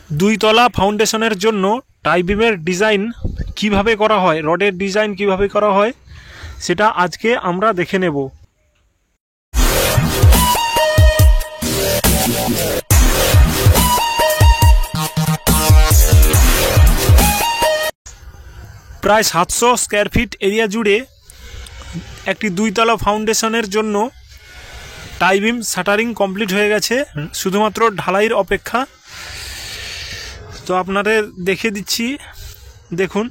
দুই তলা ফাউন্ডেশনের জন্য টাই বিমের ডিজাইন কিভাবে করা হয়, রডের ডিজাইন কিভাবে করা হয় সেটা আজকে আমরা দেখে নেব। প্রায় 700 স্কোয়ার ফিট এরিয়া জুড়ে একটি দুইতলা ফাউন্ডেশনের জন্য টাই বিম শাটারিং কমপ্লিট হয়ে গেছে, শুধুমাত্র ঢালাইয়ের অপেক্ষা। তো আপনাদের দেখে দিচ্ছি, দেখুন,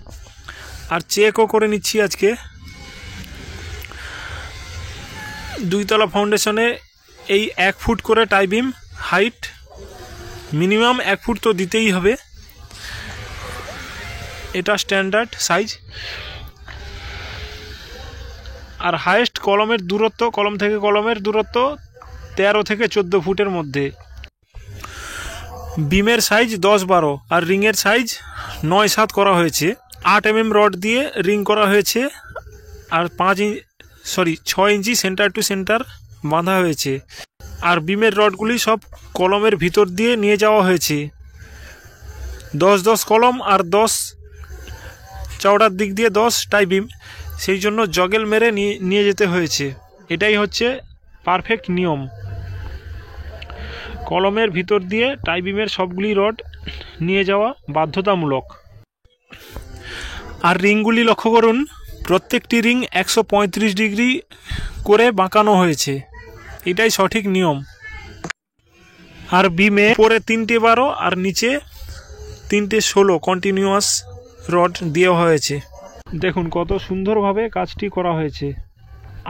আর চেকও করে নিচ্ছি। আজকে দুইতলা ফাউন্ডেশনে এই 1 ফুট করে টাই বিম হাইট, মিনিমাম 1 ফুট তো দিতেই হবে, এটা স্ট্যান্ডার্ড সাইজ। আর হাইয়েস্ট কলমের দূরত্ব, কলম থেকে কলমের দূরত্ব 13 থেকে 14 ফুটের মধ্যে। বিমের সাইজ 10-12 আর রিংয়ের সাইজ 9-7 করা হয়েছে। 8 mm রড দিয়ে রিং করা হয়েছে আর 6 ইঞ্চি সেন্টার টু সেন্টার বাঁধা হয়েছে। আর বিমের রডগুলি সব কলমের ভিতর দিয়ে নিয়ে যাওয়া হয়েছে। 10-10 কলম আর 10 চওড়ার দিক দিয়ে 10 টাই বিম, সেই জন্য জগেল মেরে নিয়ে যেতে হয়েছে। এটাই হচ্ছে পারফেক্ট নিয়ম। কলমের ভিতর দিয়ে টাই বিমের সবগুলি রড নিয়ে যাওয়া বাধ্যতামূলক। আর রিংগুলি লক্ষ্য করুন, প্রত্যেকটি রিং 135 ডিগ্রি করে বাঁকানো হয়েছে, এটাই সঠিক নিয়ম। আর বিমে উপরে 3টে 12 আর নিচে 3টে 16 কন্টিনিউয়াস রড দেওয়া হয়েছে। দেখুন কত সুন্দরভাবে কাজটি করা হয়েছে।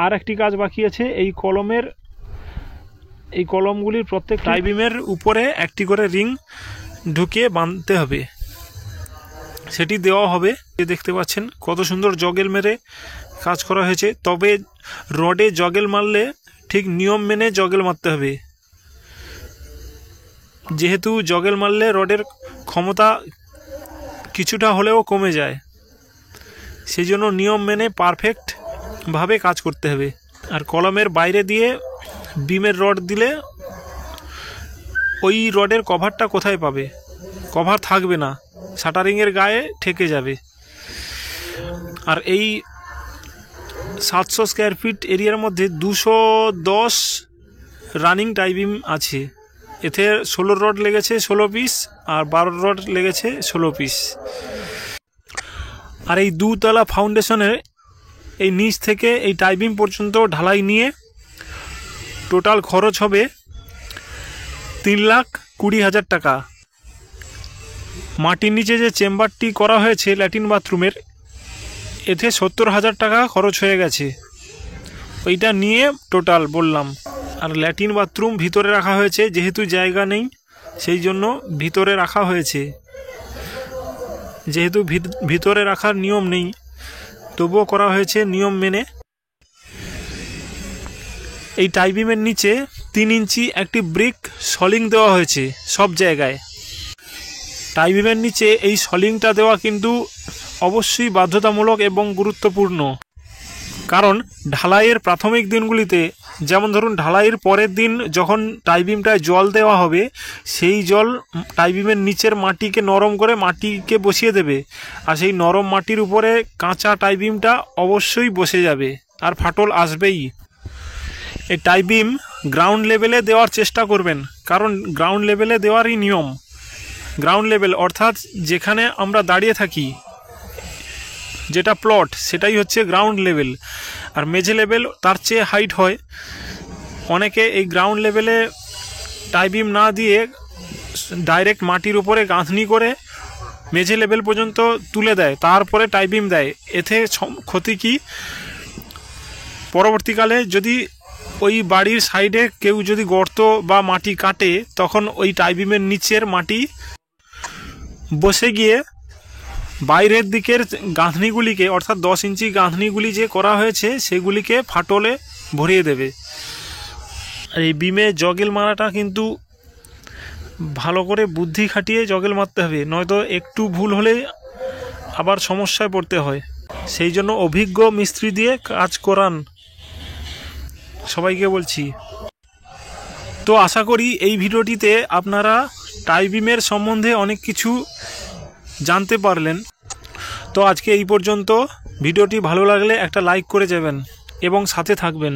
আর একটি কাজ বাকি আছে, এই কলমগুলির প্রত্যেক টাই বিমের উপরে একটি করে রিং ঢুকিয়ে বাঁধতে হবে, সেটি দেওয়া হবে। দেখতে পাচ্ছেন কত সুন্দর জগেল মেরে কাজ করা হয়েছে। তবে রডে জগেল মারলে ঠিক নিয়ম মেনে জগেল মারতে হবে, যেহেতু জগেল মারলে রডের ক্ষমতা কিছুটা হলেও কমে যায়, সেই জন্য নিয়ম মেনে পারফেক্টভাবে কাজ করতে হবে। আর কলমের বাইরে দিয়ে বিমের রড দিলে ওই রডের কভারটা কোথায় পাবে? কভার থাকবে না, শাটারিংয়ের গায়ে ঠেকে যাবে। আর এই 700 স্কোয়ার ফিট এরিয়ার মধ্যে 210 রানিং টাই বিম আছে। এতে 16 রড লেগেছে 16 পিস আর 12 রড লেগেছে 16 পিস। আর এই দুতলা ফাউন্ডেশনের এই নিচ থেকে এই টাই বিম পর্যন্ত ঢালাই নিয়ে টোটাল খরচ হবে 3,20,000 টাকা। মাটির নিচে যে চেম্বারটি করা হয়েছে ল্যাট্রিন বাথরুমের, এতে 70,000 টাকা খরচ হয়ে গেছে। ওইটা নিয়ে টোটাল বললাম। আর ল্যাট্রিন বাথরুম ভিতরে রাখা হয়েছে, যেহেতু জায়গা নেই সেই জন্য ভিতরে রাখা হয়েছে। যেহেতু ভিতরে রাখার নিয়ম নেই, তবুও করা হয়েছে নিয়ম মেনে। এই টাই বিমের নিচে 3 ইঞ্চি একটি ব্রিক সলিং দেওয়া হয়েছে সব জায়গায়। টাই বিমের নিচে এই সলিংটা দেওয়া কিন্তু অবশ্যই বাধ্যতামূলক এবং গুরুত্বপূর্ণ। কারণ ঢালাইয়ের প্রাথমিক দিনগুলিতে, যেমন ধরুন ঢালাইয়ের পরের দিন যখন টাই বিমটায় জল দেওয়া হবে, সেই জল টাই বিমের নিচের মাটিকে নরম করে মাটিকে বসিয়ে দেবে। আর সেই নরম মাটির উপরে কাঁচা টাই বিমটা অবশ্যই বসে যাবে আর ফাটল আসবেই। এই টাই বিম গ্রাউন্ড লেভেলে দেওয়ার চেষ্টা করবেন, কারণ গ্রাউন্ড লেভেলে দেওয়ারই নিয়ম। গ্রাউন্ড লেভেল অর্থাৎ যেখানে আমরা দাঁড়িয়ে থাকি, যেটা প্লট, সেটাই হচ্ছে গ্রাউন্ড লেভেল। আর মেঝে লেভেল তার চেয়ে হাইট হয়। অনেকে এই গ্রাউন্ড লেভেলে টাই বিম না দিয়ে ডাইরেক্ট মাটির উপরে গাঁথনি করে মেঝে লেভেল পর্যন্ত তুলে দেয়, তারপরে টাই বিম দেয়। এতে ক্ষতি কি, পরবর্তীকালে যদি ওই বাড়ির সাইডে কেউ যদি গর্ত বা মাটি কাটে, তখন ওই টাই বিমের নিচের মাটি বসে গিয়ে বাইরের দিকের গাঁথনিগুলিকে, অর্থাৎ 10 ইঞ্চি গাঁথনিগুলি যে করা হয়েছে সেগুলিকে ফাটলে ভরিয়ে দেবে। আর এই বিমে জগেল মারাটা কিন্তু ভালো করে বুদ্ধি খাটিয়ে জগেল মারতে হবে, নয়তো একটু ভুল হলে আবার সমস্যায় পড়তে হয়। সেই জন্য অভিজ্ঞ মিস্ত্রি দিয়ে কাজ করান, সবাইকে বলছি। তো আশা করি এই ভিডিওটিতে আপনারা টাই বিমের সম্বন্ধে অনেক কিছু জানতে পারলেন। তো আজকে এই পর্যন্ত। ভিডিওটি ভালো লাগলে একটা লাইক করে যাবেন এবং সাথে থাকবেন।